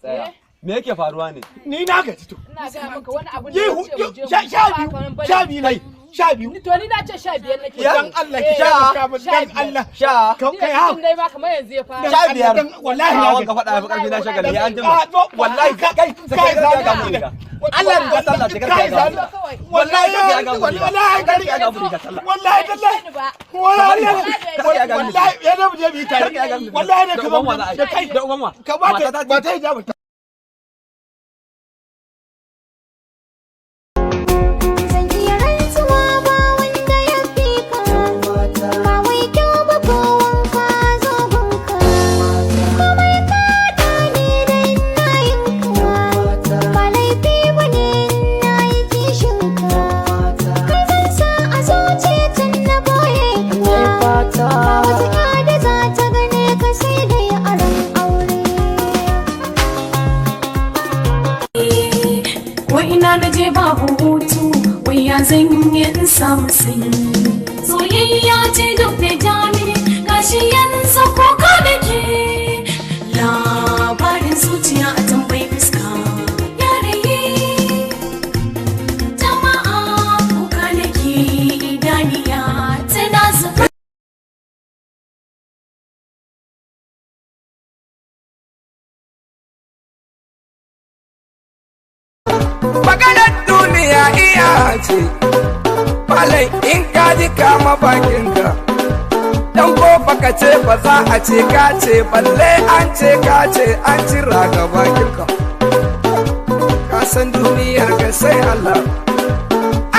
tsaya. Me yake faruwa ne? Ni na gaji to. Ina ga maka wani abu ne ya ce mu je sha biyu nai. 12 to ni na ce 15 nake dan Allah ki sha dan Allah sha kai ha dai ma kamar yanzu ya fara 15 wallahi na wanka fada fi karfi na shagali ya anjima wallahi kai ga mu ga Allah ya ga sallah kai ga wallahi wallahi wallahi wallahi ya da je bi tare wallahi ne kaman da kai da umanwa ka ba ta hijaba babu hutu wai ya zanyi in samu sanyi soyayya ce duk da jami gashi yanzu kuka da ke labarin zuciya a tambayi fuska yarayi jama'a kuka da ke idaniya tana zuba maganar duniya iya ce malai in ka ji kama bakinka dan ko baka ce ba za a ce ka ce balle an ce ka ce an jira ga bakinka ka san duniyar ka sai Allah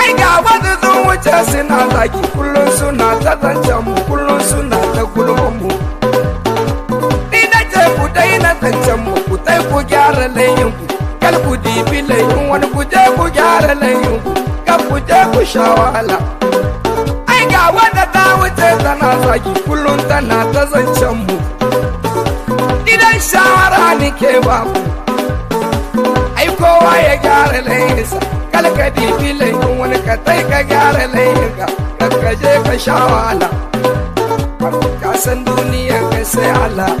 ai ga wani sun wuce suna zaki kullum suna ta zancen mu kullum suna ta gulman mu ni na ce ku daina zancen mu ku tai ku gyara layin ku kal ku dibi layin wani ku je ku gyara layin ku kal ku je ku sha wahala ai ga wanda ta wuce tana zaki kullum tana ta zancen mu idan shawara nike ba ku ai kowa ya gyara layinsa kal ka dibi layin wani ka tai ka gyara layin ka kal ka je ka sha wahala ka san duniyar ka sai Allah